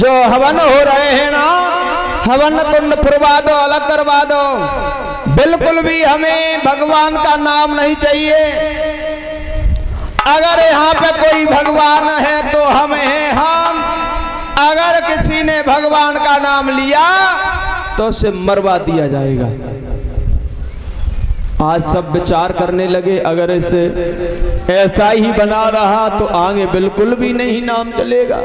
जो हवन हो रहे हैं ना, हवन कुंड फुरवा दो, अलग करवा दो। बिल्कुल भी हमें भगवान का नाम नहीं चाहिए। अगर यहाँ पे कोई भगवान है तो हम हैं हम। अगर किसी ने भगवान का नाम लिया तो उसे मरवा दिया जाएगा। आज सब विचार करने लगे, अगर इसे ऐसा ही बना रहा तो आगे बिल्कुल भी नहीं नाम चलेगा।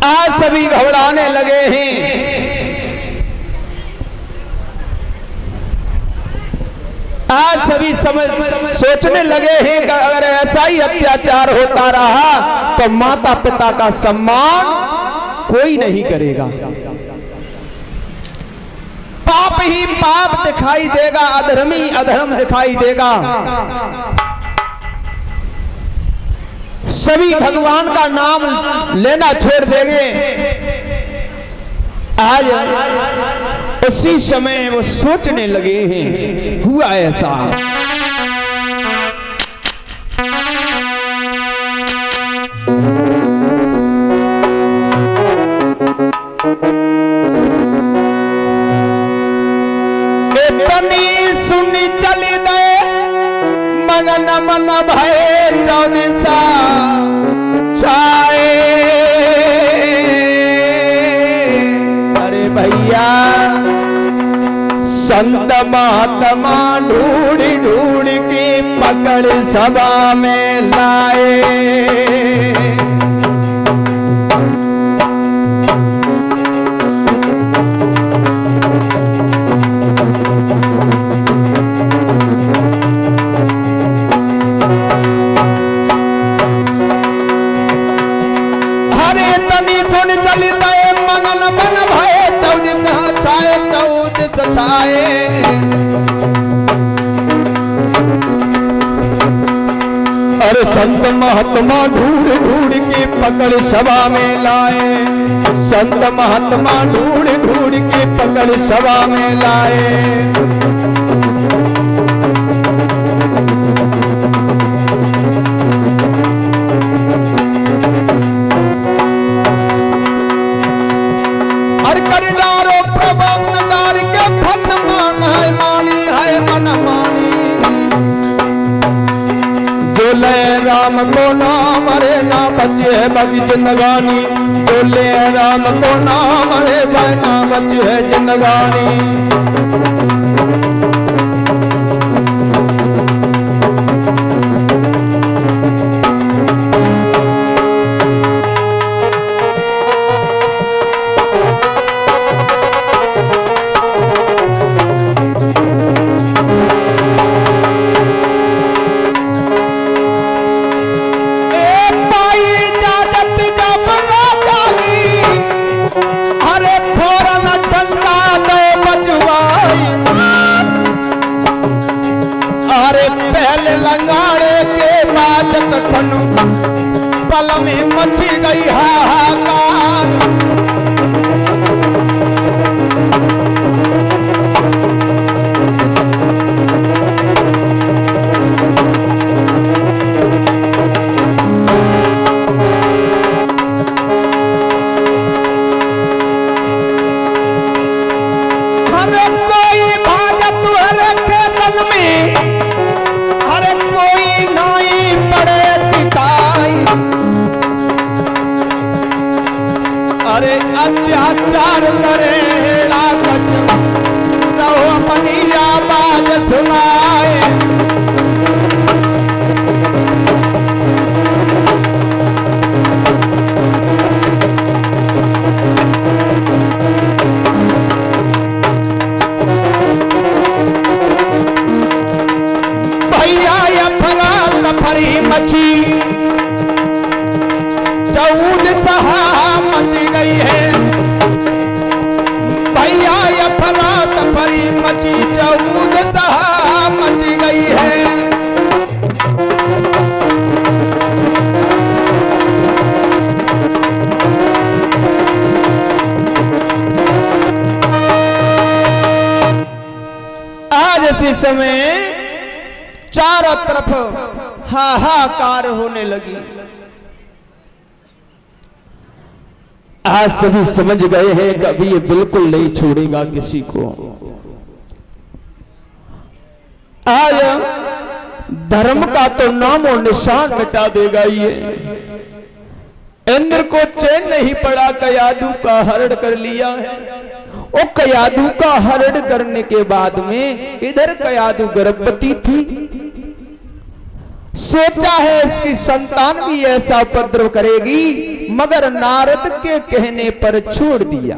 आज सभी घबराने लगे हैं। आज सभी सोचने लगे हैं कि अगर ऐसा ही अत्याचार होता रहा तो माता पिता का सम्मान कोई नहीं करेगा। पाप ही पाप दिखाई देगा, अधर्म ही अधर्म दिखाई देगा। सभी भगवान का नाम लेना छोड़ देंगे। आज उसी समय वो सोचने लगे हैं, हुआ ऐसा। इतनी सुनी चली दे मगन मन भय चौदिसा छाए। अरे भैया संत महात्मा ढूंढ ढूंढ के पकड़ सभा में लाए। अरे संत महात्मा ढूंढ ढूंढ के पकड़ सभा में लाए। संत महात्मा ढूंढ ढूंढ के पकड़ सभा में लाए। राम को नाम रे ना बचे है बाकी जिंदगानी। बोले राम को नाम रे भाई ना बचे है जिंदगानी। पल में मची गई हाहाकार। हरे कोई भाजत हरे खेतन में, हरे कोई नाई पड़े दिखाई। अरे अत्याचार करे राक्षस रहो अपनी आवाज सुनाए। भैया अफरा तफरी मची, चौद सहा मची गई है। भैया अफरा तफरी मची, चौद सहा मची गई है। आज इसी समय चारों तरफ हाहाकार होने लगी। आज सभी समझ गए हैं कि अभी ये बिल्कुल नहीं छोड़ेगा किसी को। आज धर्म का तो नाम और निशान मिटा देगा ये। इंद्र को चैन नहीं पड़ा, कयादू का हरण कर लिया है। वो कयादू का हरण करने के बाद में इधर कयादू गर्भवती थी। सोचा है इसकी संतान भी ऐसा उपद्रव करेगी, मगर नारद के कहने पर छोड़ दिया।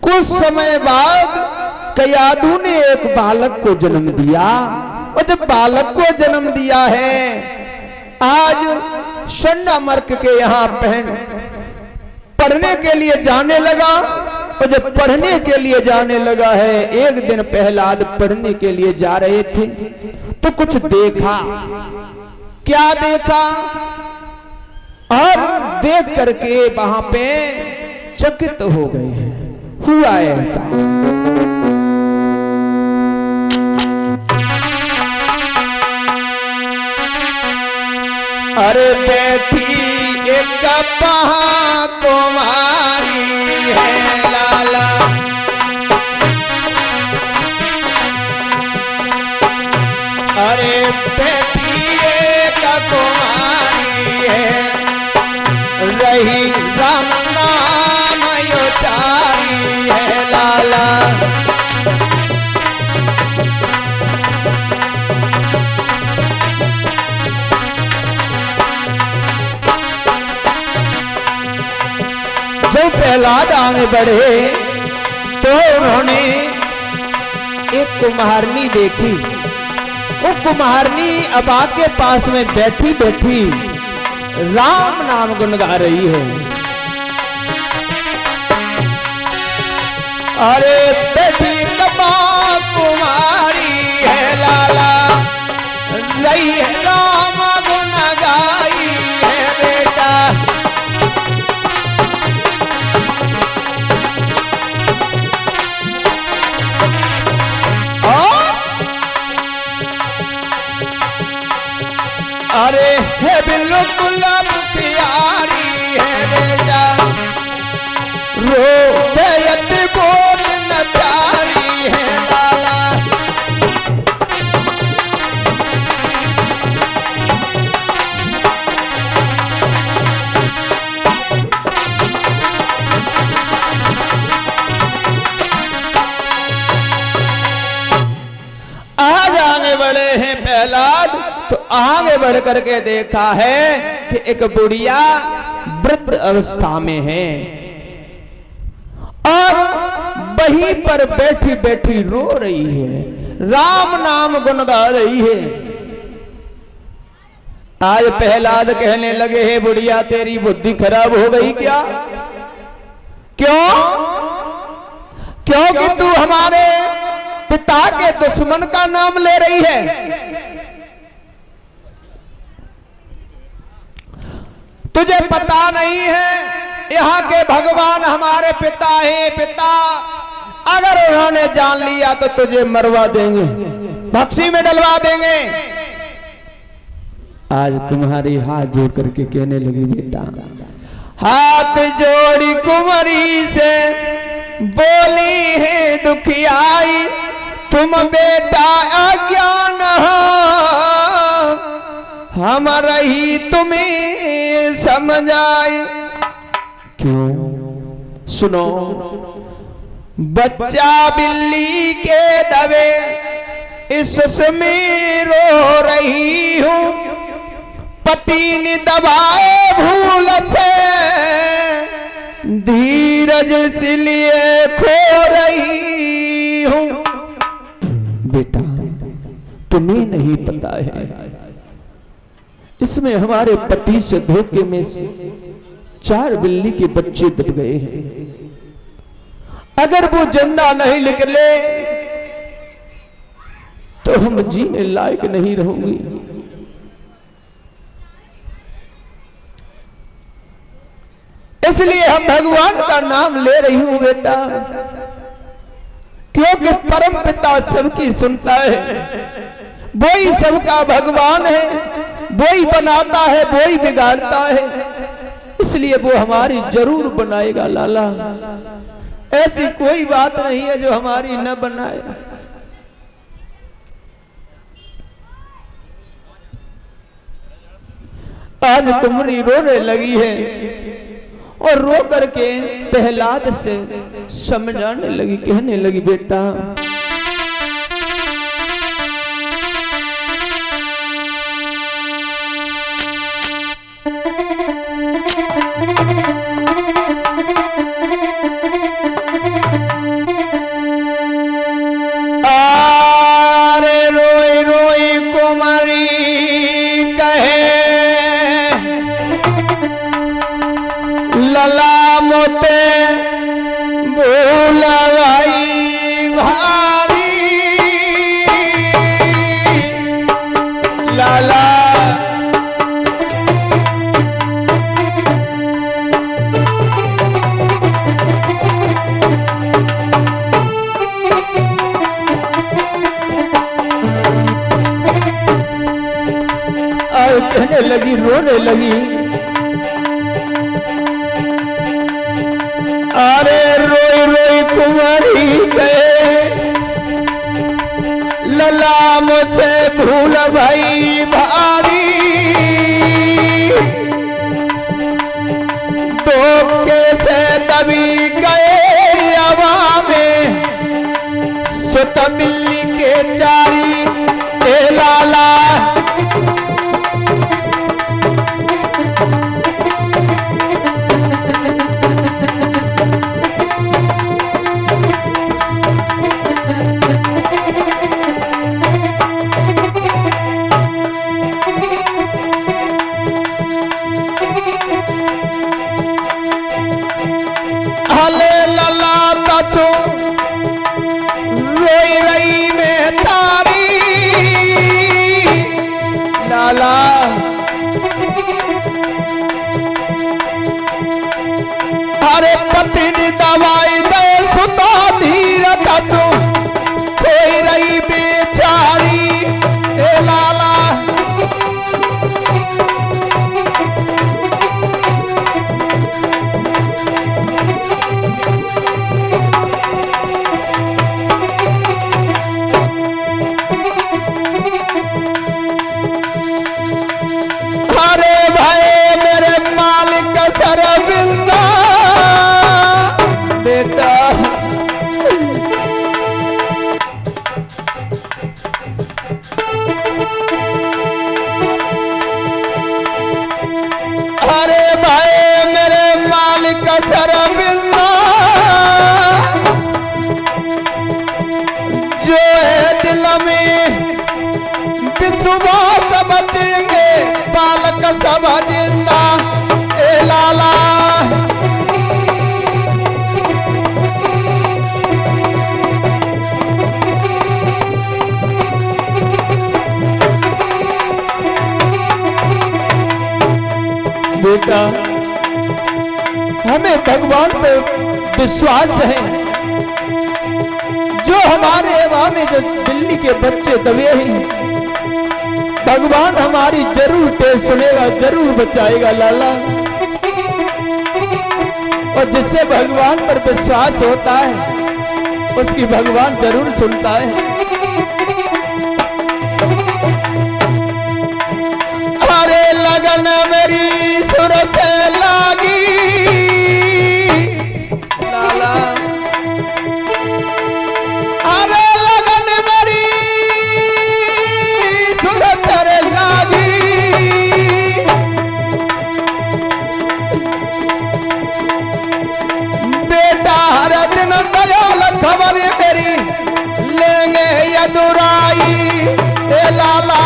कुछ समय बाद कयादू ने एक बालक को जन्म दिया, और जब बालक को जन्म दिया है, आज शंडामर्क के यहाँ पढ़ने के लिए जाने लगा। और जब पढ़ने के लिए जाने लगा है, एक दिन प्रहलाद पढ़ने के लिए जा रहे थे तो कुछ देखा। क्या देखा? और देख करके वहां पे चकित हो गए हैं। हुआ ऐसा, अरे बैठी एक पहा कुमारी है लाला, अरे बैठी एक कुमारी है, रही राम नाम उचारी है लाला। जब प्रहलाद आगे बढ़े तो उन्होंने एक कुम्हारनी देखी। वो कुम्हारनी अबा के पास में बैठी बैठी राम नाम गुनगा रही है। अरे बैठी कबा कुमारी है लाला, रही है राम गुन गाई है बेटा। अरे है बिल्कुल प्यारी है बेटा, रो बेयत बोल नचारी है लाला। आज आगे बढ़े हैं प्रहलाद, तो आगे बढ़ करके देखा है कि एक बुढ़िया वृद्ध अवस्था में है और वहीं पर बैठी बैठी रो रही है, राम नाम गुनगा रही है। आज प्रहलाद कहने लगे, हे बुढ़िया तेरी बुद्धि खराब हो गई क्या? क्यों? क्योंकि तू हमारे पिता के दुश्मन का नाम ले रही है। तुझे पता नहीं है यहाँ के भगवान हमारे पिता हैं। पिता अगर उन्होंने जान लिया तो तुझे मरवा देंगे, भक्सी में डलवा देंगे। आज तुम्हारी हाथ जोड़ करके कहने लगी, बेटा हाथ जोड़ी कुंवरी से बोली है दुखियाई, तुम बेटा अज्ञान हो, हम रही तुम्हें समझाई। क्यों? सुनो, बच्चा बिल्ली के दबे इसमें रो रही हूं, पति ने दबाए भूल से धीरज इसलिए खो रही हूं। बेटा तुम्हें नहीं पता है, इसमें हमारे पति से धोखे में से 4 बिल्ली के बच्चे दब गए हैं। अगर वो जिंदा नहीं निकले तो हम जीने लायक नहीं रहूंगी। इसलिए हम भगवान का नाम ले रही हूं बेटा, क्योंकि परम पिता सबकी सुनता है, वो ही सबका भगवान है, वो ही बनाता है, वो ही बिगाड़ता है। इसलिए वो हमारी जरूर बनाएगा लाला। ऐसी कोई बात नहीं है जो हमारी न बनाए। आज तुमरी रोने लगी है और रो करके प्रहलाद से समझाने लगी, कहने लगी बेटा कहने लगी, रोने लगी, अरे रोई रोई कुंवारी गए, लला मुझसे भूल भाई भारी, धोखे से दबी गए हवा में, सुत बिल्ली के चारी ए लाला। रोई रही में तारी लाला, अरे पत्नी दवाई दे सुता धीर कसो, खोई रही बेचारी ए लाला। सरबिंदा बेटा अरे भाई मेरे मालिक सरबिंदा जो है दिल में विश्वास बचेंगे बालक सब जिंदा ए लाला। बेटा हमें भगवान पे विश्वास है, जो हमारे हवा में जो बिल्ली के बच्चे दबे हैं, भगवान हमारी जरूर टेर सुनेगा, जरूर बचाएगा लाला। और जिससे भगवान पर विश्वास होता है उसकी भगवान जरूर सुनता है। अरे लगन मेरी सुर से लागी लाला, अरे लगन मेरी सुर से लागी, बेटा हर दिन दयाल खबर मेरी लेंगे यदुराई ए लाला।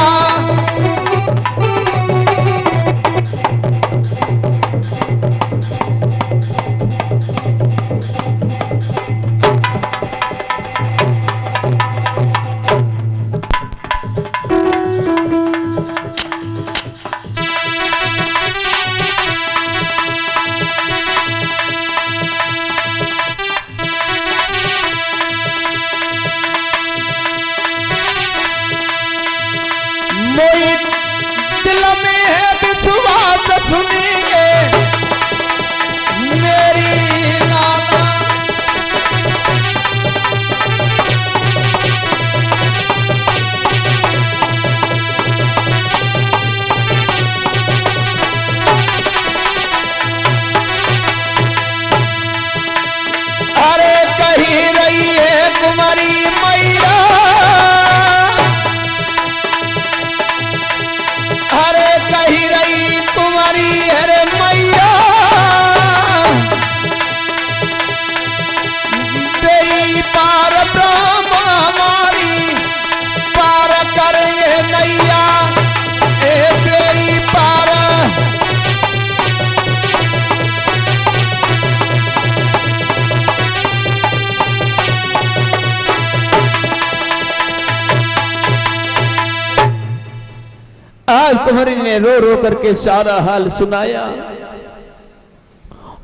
राजकुमारी ने रो रो करके सारा हाल सुनाया।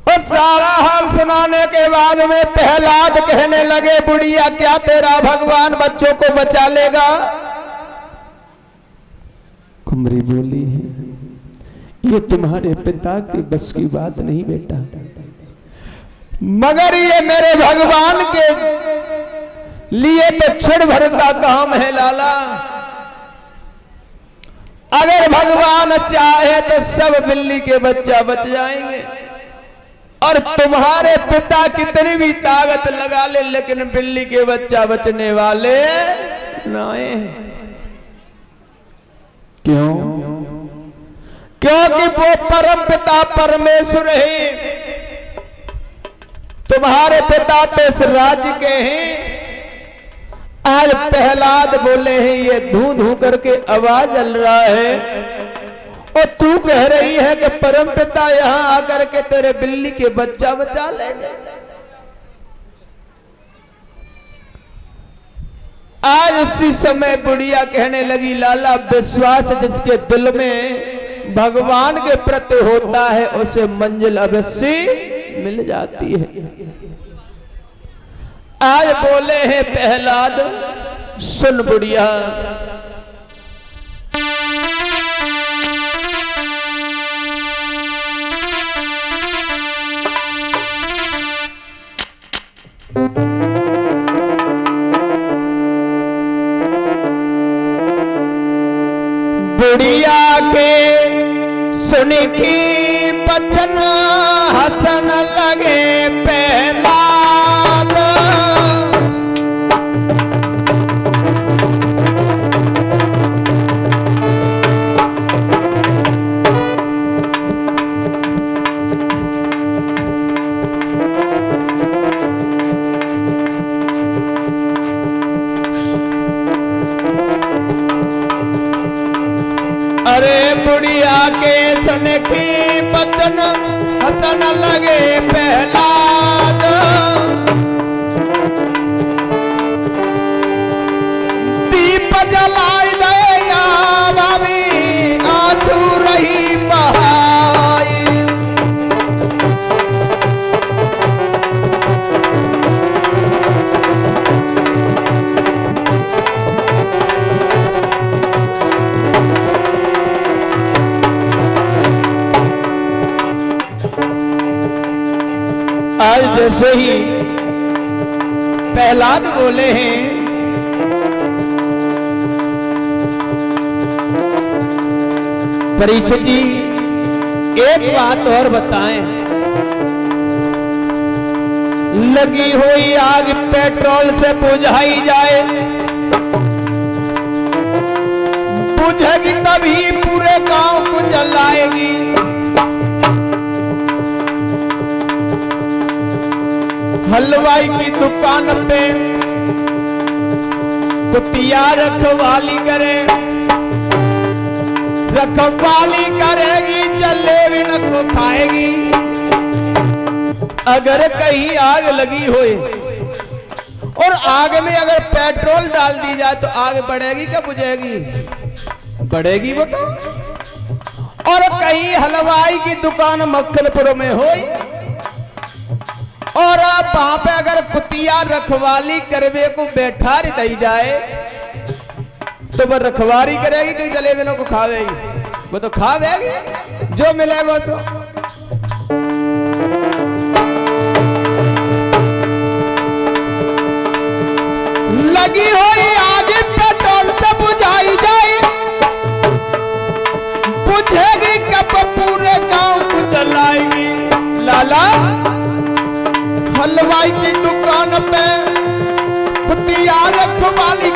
और सारा हाल सुनाने के बाद में प्रहलाद कहने लगे, बुढ़िया क्या तेरा भगवान बच्चों को बचा लेगा? कुंवरी बोली है, ये तुम्हारे पिता की बस की बात नहीं बेटा, मगर ये मेरे भगवान के लिए तो क्षण भर का काम है लाला। अगर भगवान चाहे तो सब बिल्ली के बच्चा बच जाएंगे, और तुम्हारे पिता कितनी भी ताकत लगा ले लेकिन बिल्ली के बच्चा बचने वाले नहीं। क्यों? क्योंकि वो परम पिता परमेश्वर है, तुम्हारे पिता तो इस राज्य के हैं। आज प्रहलाद बोले हैं, ये धू धू करके आवाज चल रहा है, और तू कह रही है कि परम पिता यहां आकर के तेरे बिल्ली के बच्चा बचा लेंगे। आज उसी समय बुढ़िया कहने लगी, लाला विश्वास जिसके दिल में भगवान के प्रति होता है उसे मंजिल अवश्य मिल जाती है। आज बोले हैं प्रहलाद, सुन बुढ़िया, बुढ़िया के सुन की बचन हसन लगे प्रहलाद। अरे बुढ़िया के सन की बचन हसन लगे प्रहलाद। दीप जलाई दया भाभी आंसू रही बहाई। आज जैसे ही प्रहलाद बोले हैं, परीक्षित जी एक बात और बताएं, लगी हुई आग पेट्रोल से बुझाई जाए, बुझेगी तभी पूरे गांव को जलाएगी। हलवाई की दुकान पे कुतिया रखवाली करे, रखवाली करेगी जलेबी न को खाएगी। अगर कहीं आग लगी होए और आग में अगर पेट्रोल डाल दी जाए तो आग बढ़ेगी क्या बुझेगी? बढ़ेगी वो तो। और कहीं हलवाई की दुकान मक्खनपुर में होए और वहां पे अगर कुतिया रखवाली करवे को बैठा दी जाए तो वह रखवारी करेगी कि जलेबी को खावेगी? वो तो खावेगी जो मिलेगा सो। लगी हुई आग पेट्रोल से बुझाई जाए, बुझेगी कब पूरे गांव को जलाएगी। लाला हलवाई की दुकान पे कुतिया रखवाली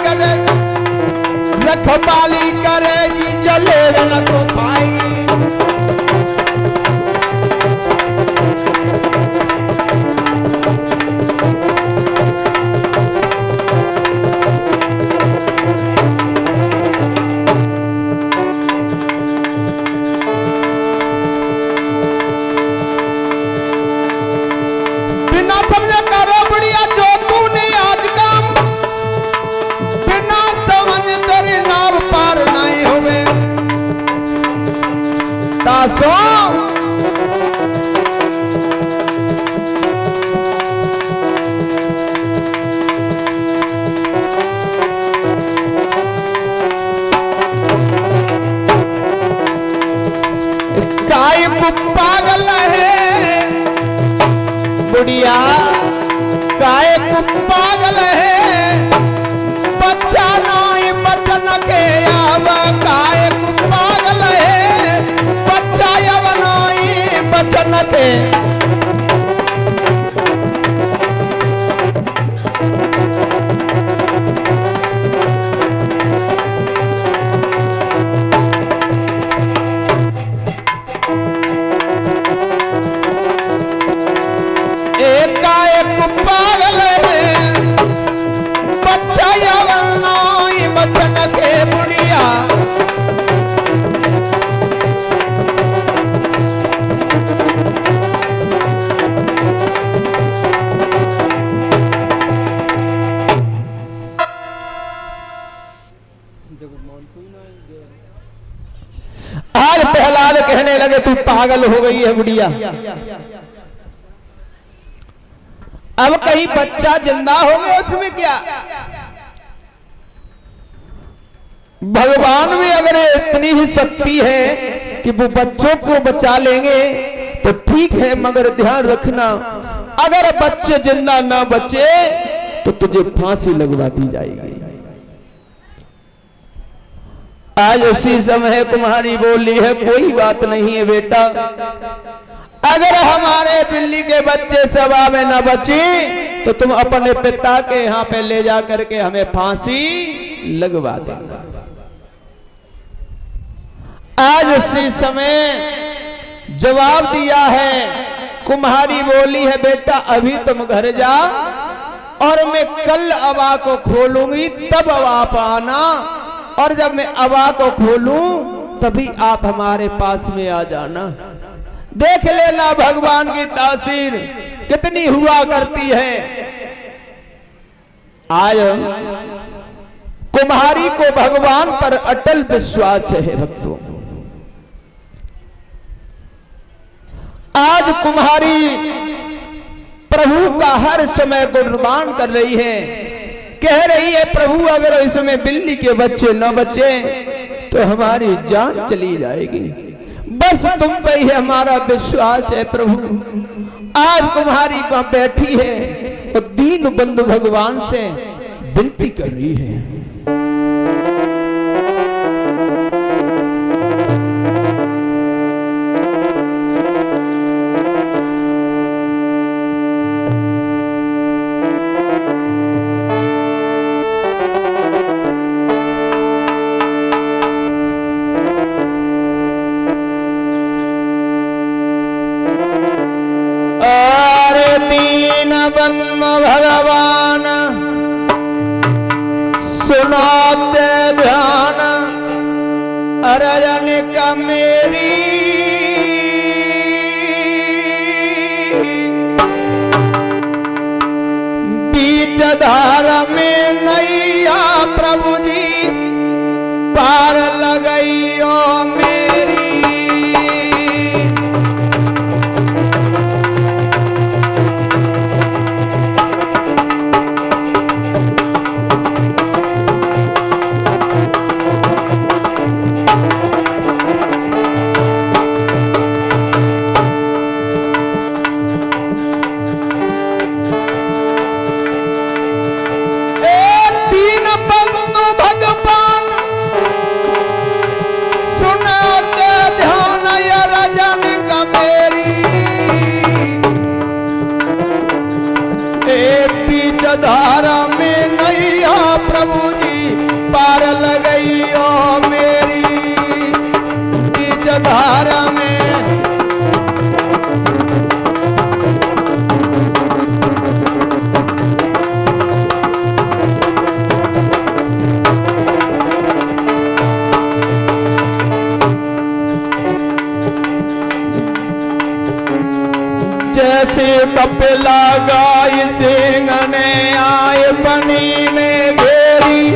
करेगी जलेबी न को खाएगी। पासों काय पागल है बुढ़िया, काय पागल है बच्चा नाई बचन के आव, काय पागल है बच्चा यवनाई बचन के। पागल है बच्चा यवनाई बचन के बुढ़िया, आज प्रहलाद कहने लगे तू पागल हो गई है बुढ़िया, अब कहीं बच्चा जिंदा हो गया उसमें क्या। भगवान में अगर इतनी ही शक्ति है कि वो बच्चों को बचा लेंगे तो ठीक है, मगर ध्यान रखना अगर बच्चे जिंदा ना बचे तो तुझे फांसी लगवा दी जाएगी। आज उसी समय तुम्हारी बोली है कोई बात नहीं है बेटा, अगर हमारे बिल्ली के बच्चे सभा में न बचे तो तुम अपने पिता के यहां पे ले जा करके हमें फांसी लगवा देगा। आज उसी समय जवाब दिया है, कुम्हारी बोली है बेटा अभी तुम घर जा और मैं कल अवा को खोलूंगी तब आप आना, और जब मैं अवा को खोलूं तभी आप हमारे पास में आ जाना। देख लेना भगवान की तासीर कितनी हुआ करती है। आज कुम्हारी को भगवान पर अटल विश्वास है भक्तों। आज कुम्हारी प्रभु का हर समय गुणगान कर रही है, कह रही है प्रभु अगर इसमें बिल्ली के बच्चे न बचे तो हमारी जान चली जाएगी, बस तुम पे ही हमारा विश्वास है प्रभु। आज तुम्हारी वहां बैठी है और दीन बंधु भगवान से विनती कर रही है। भगवान सुनाते ध्यान अरजन का मेरी, बीच धारा में नैया प्रभु जी पार लगइयो मेरी। धारा में नैया प्रभु जी पार लगइयो मेरी, बीच धारा में। जैसे कपिला गाय सिंह ने आए बनी में घेरी,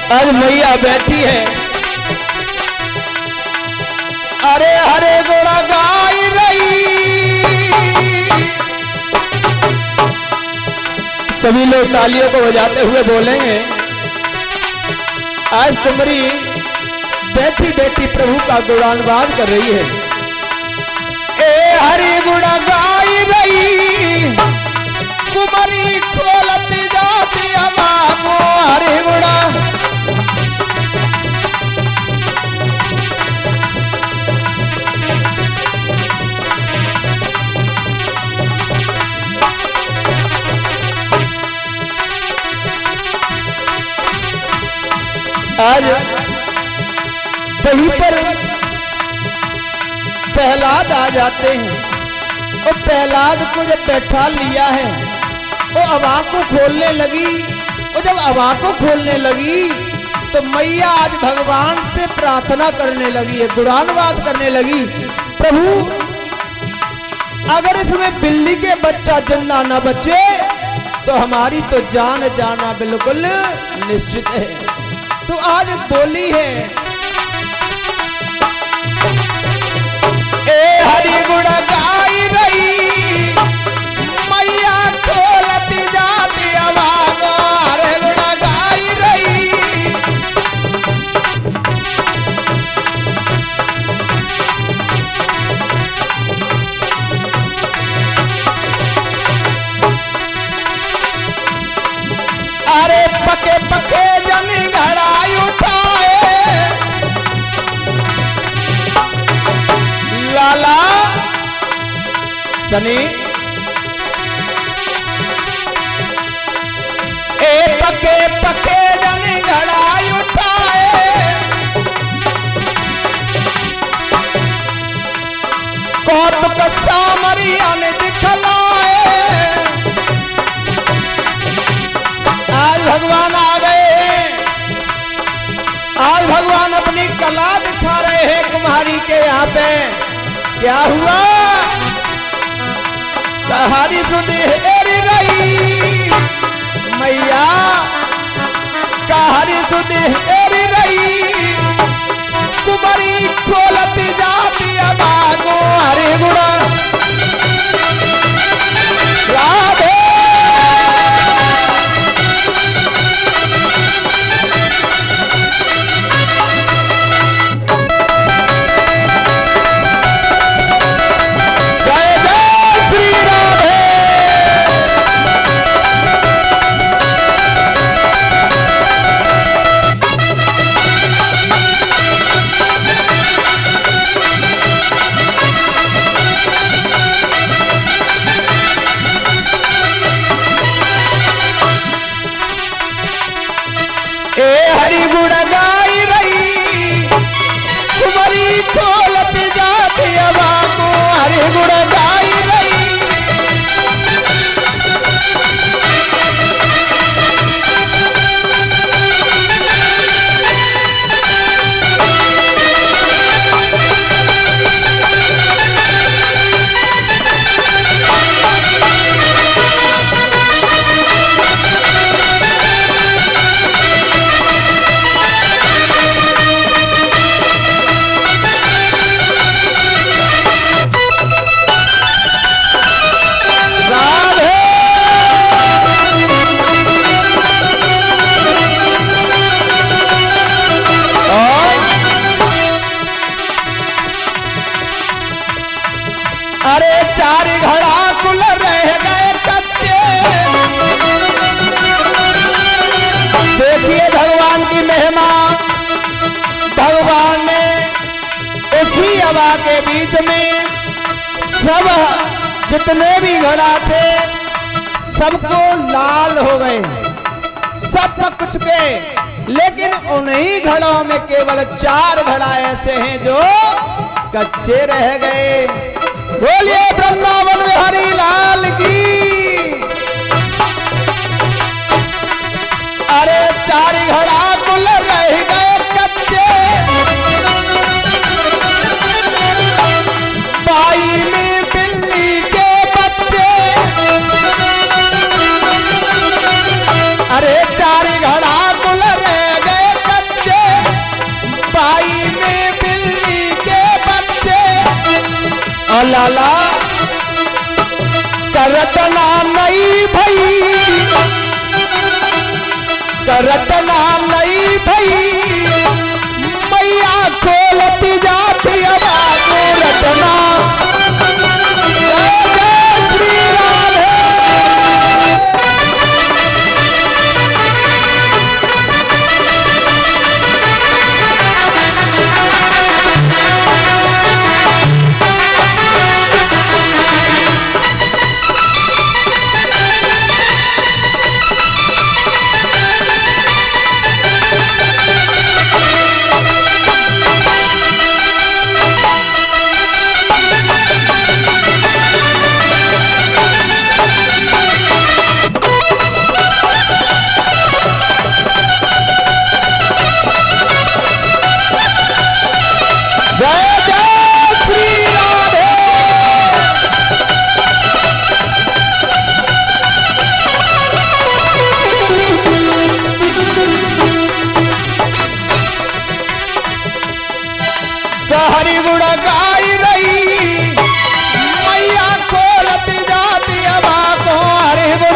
आज मैया बैठी है, अरे हरे घोड़ा गाई रही। सभी लोग तालियों को बजाते हुए बोलेंगे, आज कुमरी बैठी बैठी प्रभु का गुणानुवाद कर रही है। ए हरि गुण गाई रही, कुमरी खोलती जाती अमागो हरि गुण। आज वहीं पर प्रहलाद आ जाते हैं और प्रहलाद को जब बैठा लिया है वो आवाज़ को खोलने लगी। और जब आवाज़ को खोलने लगी तो मैया आज भगवान से प्रार्थना करने लगी है, गुणानुवाद करने लगी। प्रभु अगर इसमें बिल्ली के बच्चा जिंदा न बचे तो हमारी तो जान जाना बिल्कुल निश्चित है। तो आज बोली है, ए हरि गुण गाई रही, मैया खोलती जाती आवाज़ हरे गुण गाई रही। अरे पके पके जमी घड़ाई उठाए, लाला सनी ए पके पके जमी घड़ाई उठाए, कौतुक सामरिया ने दिखलाए। आज भगवान आ गए हैं, आज भगवान अपनी कला दिखा रहे हैं कुम्हारी के यहाँ पे। क्या हुआ? कहानी सुधेरी रही मैया, कहानी सुधेरी रही, कुमारी खोलती जाती अबागो हरे गुणा। राधे सभा के बीच में सब जितने भी घड़ा थे सबको लाल हो गए, सब कुछ के, लेकिन उन्हीं घड़ों में केवल 4 घड़ा ऐसे हैं जो कच्चे रह गए। बोलिए वृंदावन बिहारी लाल की। अरे 4 घड़ा कुल रह गए कच्चे, बाई में बिल्ली के बच्चे। अरे 4 घड़ा कुल रह गए करतना नहीं भई, करतना नहीं भई, मैया खोलती जाती आवाज़ रटना। जय जय श्री राधे। हरि गुण गाई रही मैया खोलती जाती अबा को हरि गुण।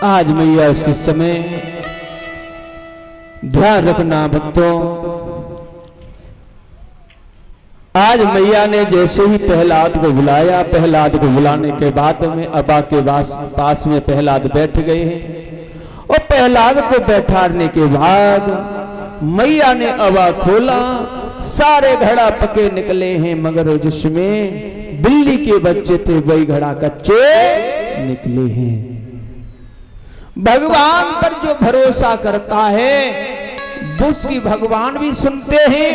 आज मैया उसी समय ध्यान रखना भक्तों, आज मैया ने जैसे ही प्रहलाद को बुलाया, प्रहलाद को बुलाने के बाद में अबा के पास में प्रहलाद बैठ गए हैं और प्रहलाद को बैठाने के बाद मैया ने अबा खोला, सारे घड़ा पके निकले हैं मगर जिसमें बिल्ली के बच्चे थे वही घड़ा कच्चे निकले हैं। भगवान पर जो भरोसा करता है उसकी भगवान भी सुनते हैं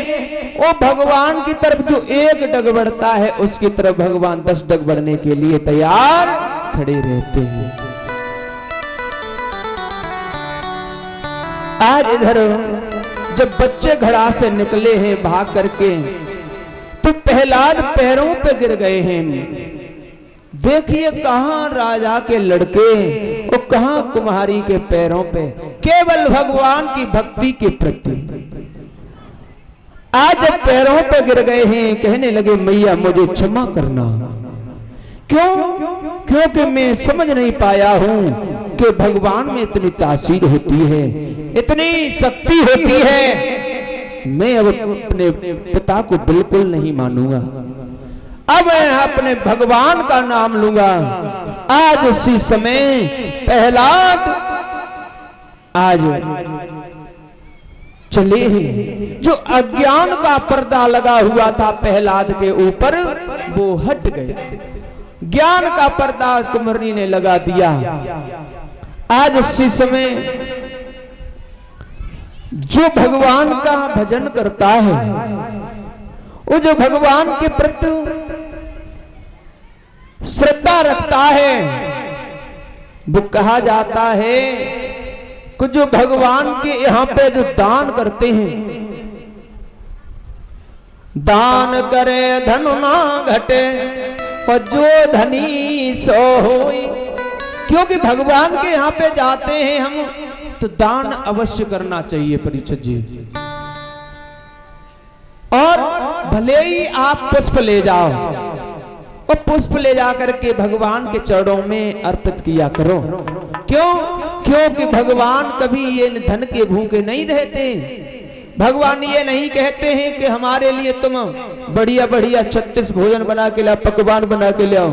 और भगवान की तरफ जो एक डग बढ़ता है उसकी तरफ भगवान 10 डग बढ़ने के लिए तैयार खड़े रहते हैं। आज इधर जब बच्चे घड़ा से निकले हैं भाग करके तो प्रहलाद पैरों पे गिर गए हैं। देखिए कहां राजा के लड़के और कहां कुम्हारी के पैरों पे, केवल भगवान की भक्ति के प्रति। आज जब पैरों पे गिर गए हैं कहने लगे मैया मुझे क्षमा करना। क्यों? क्योंकि मैं समझ नहीं पाया हूं कि भगवान में इतनी तासीर होती है, इतनी शक्ति होती है। मैं अब अपने पिता को बिल्कुल नहीं मानूंगा, अब मैं अपने भगवान का नाम लूंगा। आज उसी समय प्रहलाद आज चले हैं, जो अज्ञान का पर्दा लगा हुआ था प्रहलाद के ऊपर वो हट गया, ज्ञान का पर्दा कुंवरनी ने लगा दिया। आज उसी समय जो भगवान का भजन करता है, वो जो भगवान के प्रति श्रद्धा रखता है, वो कहा जाता है कि जो भगवान के यहाँ पे जो दान करते हैं, दान करे धन ना घटे और जो धनी सो होई। क्योंकि भगवान के यहाँ पे जाते हैं हम तो दान अवश्य करना चाहिए परीक्षित जी। और भले ही आप पुष्प ले जाओ और पुष्प ले जाकर के भगवान के चरणों में अर्पित किया करो। क्यों? क्योंकि भगवान कभी ये धन के भूखे नहीं रहते। भगवान ये नहीं कहते हैं कि हमारे लिए तुम बढ़िया बढ़िया 36 भोजन बना के लाओ, पकवान बना के लाओ।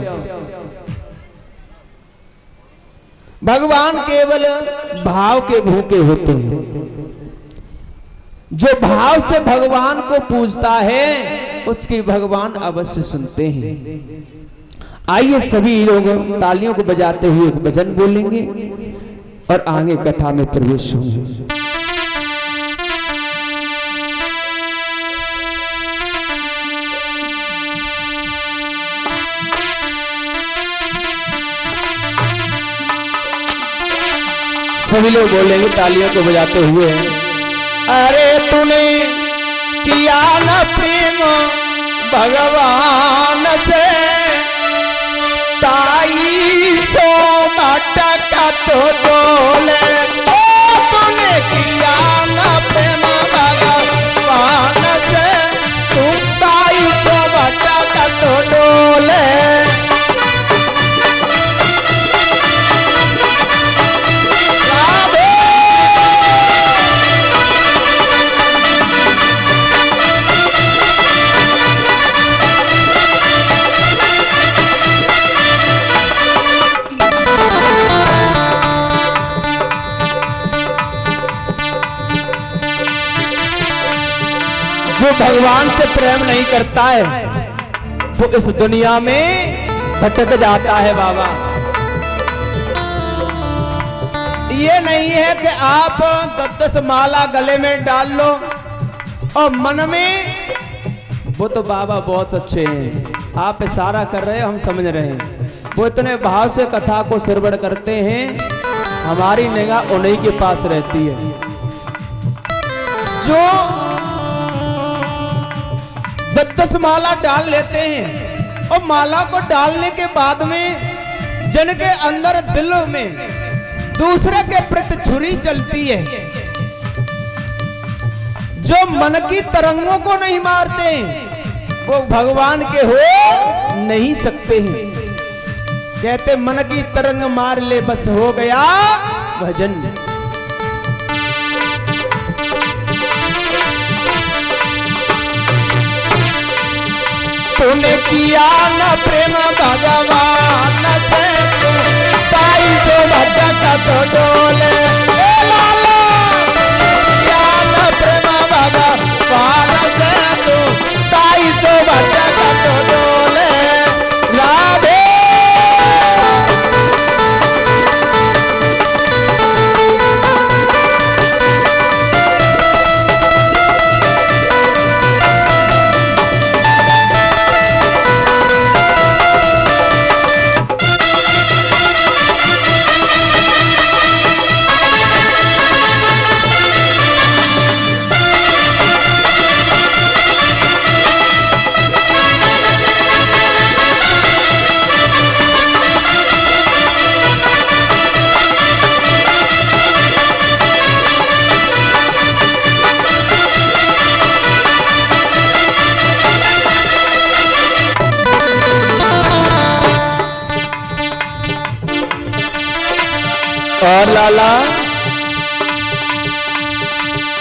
भगवान केवल भाव के भूखे होते हैं। जो भाव से भगवान को पूजता है उसकी भगवान अवश्य सुनते हैं। आइए सभी लोग तालियों को बजाते हुए एक भजन बोलेंगे और आगे कथा में प्रवेश होंगे। सभी लोग बोलेंगे तालियों को बजाते हुए, अरे तूने किया न प्रेम भगवान से, ताई सो मटका तो डोले। ओ तूने किया न प्रेम भगवान से, तुम ताई सो मटका तो डोले। जो भगवान से प्रेम नहीं करता है वो इस दुनिया में भटक जाता है बाबा। ये नहीं है कि आप 10 माला गले में डाल लो और मन में, वो तो बाबा बहुत अच्छे हैं, आप इशारा कर रहे हैं, हम समझ रहे हैं, वो इतने भाव से कथा को सिरबड़ करते हैं, हमारी निगाह उन्हीं के पास रहती है। जो 10 माला डाल लेते हैं और माला को डालने के बाद में जिनके अंदर दिल में दूसरे के प्रति छुरी चलती है, जो मन की तरंगों को नहीं मारते वो भगवान के हो नहीं सकते हैं। कहते मन की तरंग मार ले बस हो गया भजन। तूने किया न प्रेम भगवान से, ताई जो भटका तो डोले। लाला किया न प्रेम भगवान से, तू ताई जो भटका तो डोले। राधे और लाला,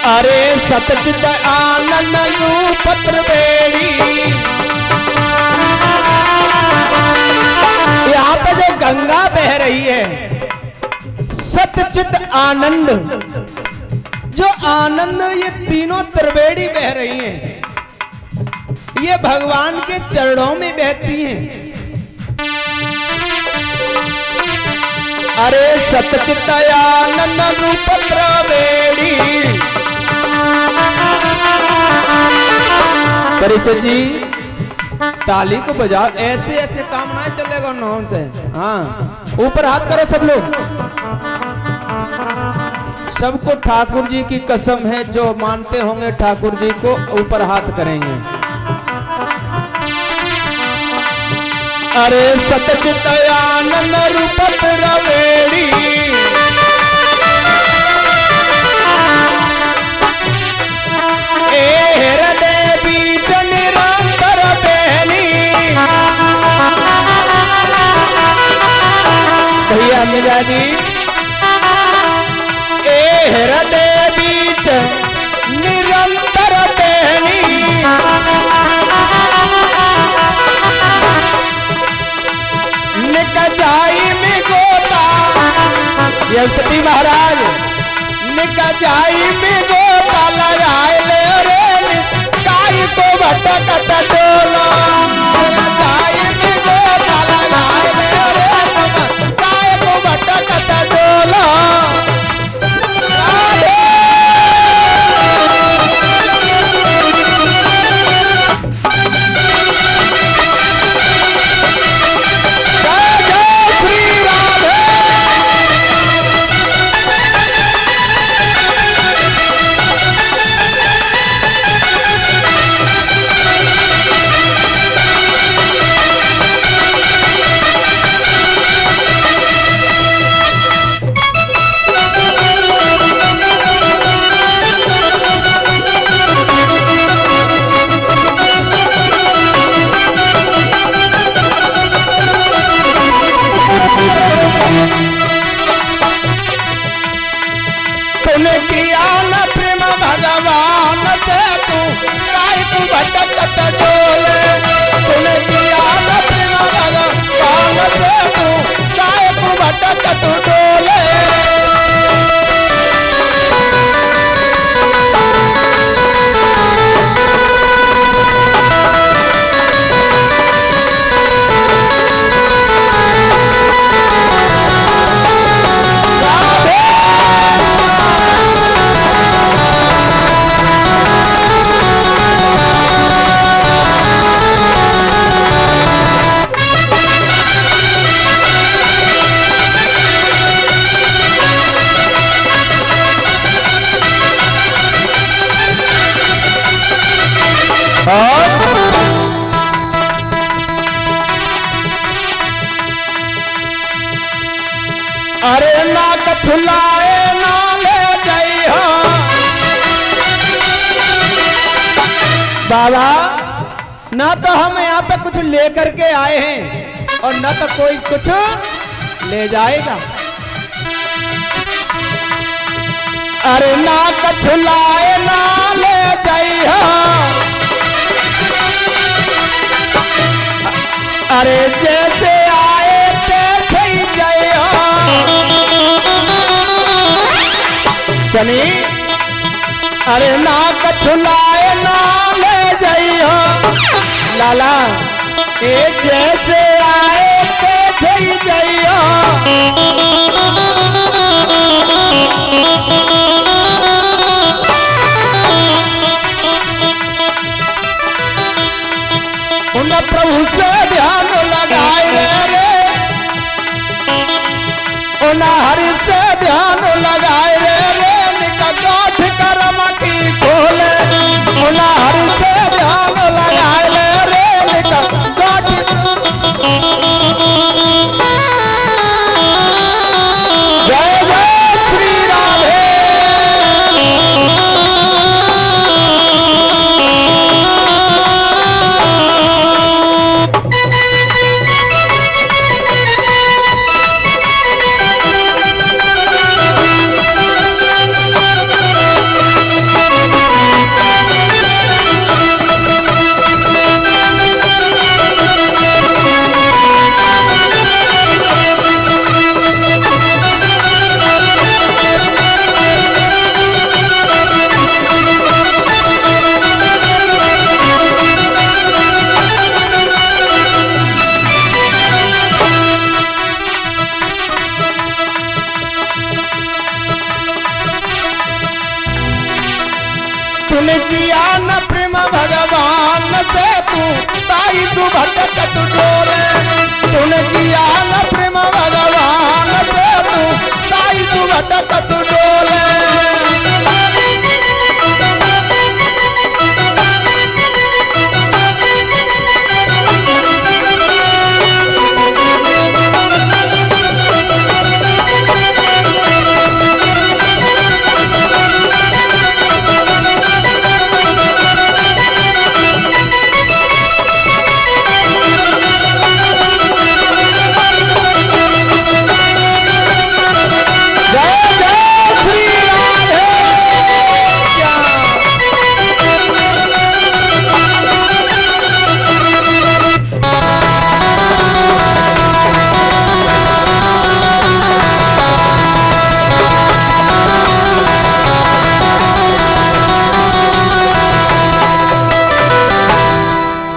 अरे सतचित आनंद रूप त्रिवेणी, यहाँ पे जो गंगा बह रही है, सतचित आनंद, जो आनंद ये तीनों त्रिवेणी बह रही हैं, ये भगवान के चरणों में बहती हैं। अरे सतचित आनंद रूप त्रिवेणी। परिचय जी ताली को बजाओ, ऐसे ऐसे काम ना चलेगा नौन से। हाँ ऊपर हाथ करो सब लोग, सबको ठाकुर जी की कसम है, जो मानते होंगे ठाकुर जी को ऊपर हाथ करेंगे। अरे सतचित आनंद रूप त्रिवेणी, ए हृदय बीच निरंतर बहनी। भैया मिला जी, ए हृदय बीच निरंतर बहनी। निकजाई में गोता, यशपति महाराज, निकजाई में गोता लगाए ले रे, काई को भटक डोला। निकजाई में गोता लगाए ले रे, काई को भटक डोला। तूने किया न प्रेम भगवान से तू काहे तू भटकत डोले। तूने किया न प्रेम भगवान से तू काहे तू भटकत डोले। अरे ना कछुलाए ना ले गई हो बाबा, ना तो हम यहाँ पे कुछ लेकर के आए हैं और ना तो कोई कुछ ले जाएगा। अरे ना कछुलाए ना ले गई हो, अरे जैसे आए तैसे ही गए हो। शनि अरे ना कछुलाए ना ले जाई हो लाला, ए जैसे आए तैसे ही गई हो। उन प्रभु से ध्यान लगाए रे, उन हरि से ध्यान लगाए रे, निकट कर्म की खोले। उन हरि से ध्यान लगाए रे, निकट जय जय श्री राधे। तूने किया न प्रेम भगवान से तू ताई तू भटकत डोले। तूने किया न प्रेम भगवान से तू ताई तू भटकत डोले।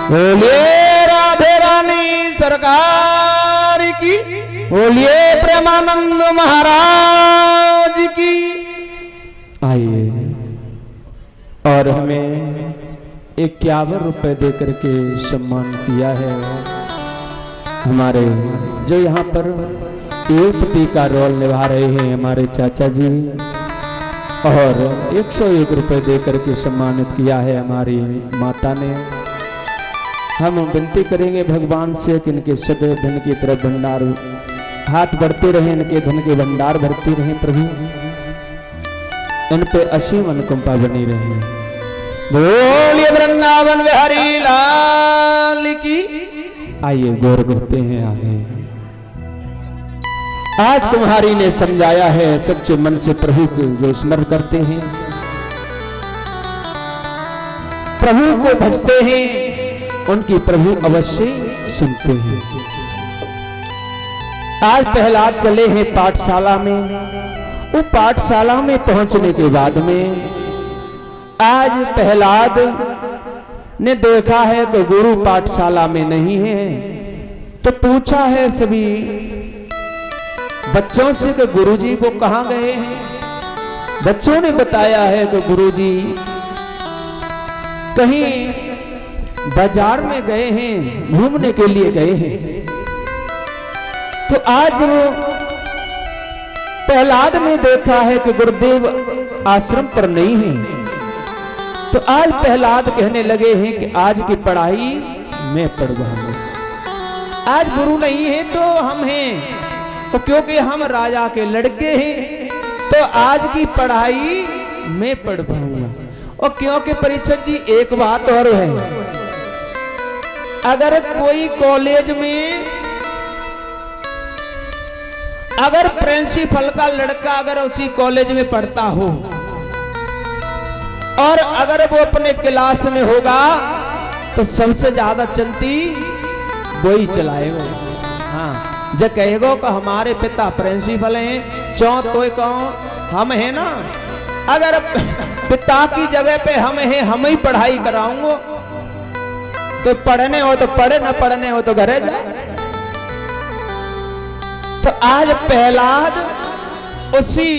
बोलिए राधे रानी सरकार की, बोलिए प्रेमानंद महाराज की। आइए और हमें 51 रुपए देकर के सम्मान किया है हमारे जो यहाँ पर युवती का रोल निभा रहे हैं हमारे चाचा जी, और 101 रुपए देकर के सम्मानित किया है हमारी माता ने। हम विनती करेंगे भगवान से कि इनके सदैव धन की तरफ भंडार हाथ बढ़ते रहे, इनके धन के भंडार भरते रहे प्रभु, इन पे असीम अनुकंपा बनी रहे। बोलिए वृंदावन बिहारी लाल की। आइए गौर करते हैं आगे। आज तुम्हारी ने समझाया है, सच्चे मन से प्रभु को जो स्मरण करते हैं, प्रभु को भजते हैं, उनकी प्रभु अवश्य सुनते हैं। आज प्रहलाद चले हैं पाठशाला में। वो पाठशाला में पहुंचने के बाद में आज प्रहलाद ने देखा है कि गुरु पाठशाला में नहीं है, तो पूछा है सभी बच्चों से कि गुरुजी वो कहाँ गए हैं। बच्चों ने बताया है कि गुरुजी कहीं बाजार में गए हैं, घूमने के लिए गए हैं। तो आज वो प्रहलाद ने देखा है कि गुरुदेव आश्रम पर नहीं है। तो आज प्रहलाद कहने लगे हैं कि आज की पढ़ाई मैं पढ़वाऊंगा। आज गुरु नहीं है तो हम हैं, तो क्योंकि हम राजा के लड़के हैं तो आज की पढ़ाई मैं पढ़वाऊंगा। और क्योंकि परीक्षक जी एक बात और है, अगर कोई कॉलेज में अगर प्रिंसिपल का लड़का अगर उसी कॉलेज में पढ़ता हो और अगर वो अपने क्लास में होगा तो सबसे ज्यादा चलती वही चलाएगा। हाँ, जब कहेगा कि हमारे पिता प्रिंसिपल हैं, चौ तो कहो हम हैं ना, अगर पिता की जगह पे हम हैं, हम ही पढ़ाई कराऊंगा, तो पढ़ने हो तो पढ़े, ना पढ़ने हो तो घरे जा। तो आज प्रहलाद उसी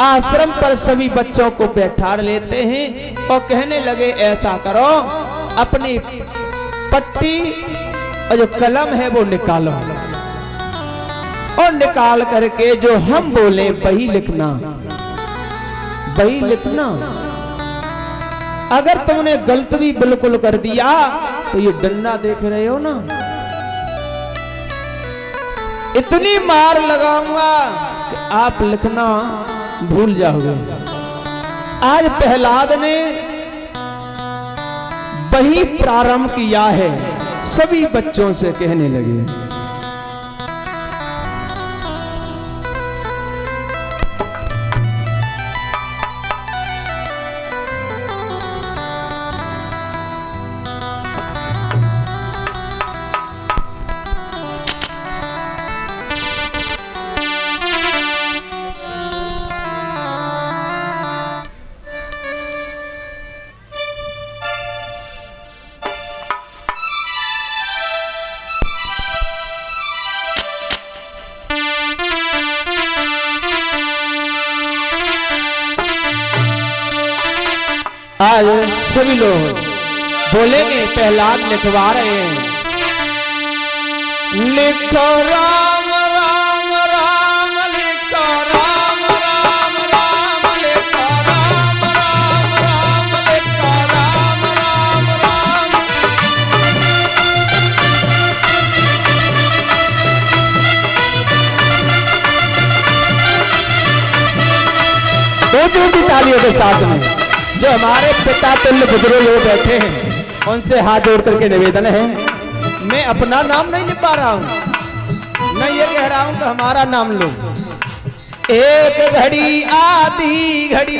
आश्रम पर सभी बच्चों को बैठा लेते हैं और कहने लगे ऐसा करो, अपनी पट्टी और जो कलम है वो निकालो और निकाल करके जो हम बोले वही लिखना, वही लिखना। अगर तुमने गलत भी बिल्कुल कर दिया तो ये डंडा देख रहे हो ना, इतनी मार लगाऊंगा कि आप लिखना भूल जाओगे। आज प्रहलाद ने वही प्रारंभ किया है, सभी बच्चों से कहने लगे। आज सभी लोग बोलेंगे, प्रहलाद लिखवा रहे हैं, लिखो राम राम राम, लिखो राम राम राम, लिखो राम राम राम, लिखो राम राम राम। ऊंची ऊंची तालियों के साथ में जो हमारे पिता तुल्य बुजुर्ग लोग बैठे हैं उनसे हाथ जोड़ करके निवेदन है, मैं अपना नाम नहीं लिख पा रहा हूं, मैं ये कह रहा हूं कि हमारा नाम लो। एक घड़ी आधी घड़ी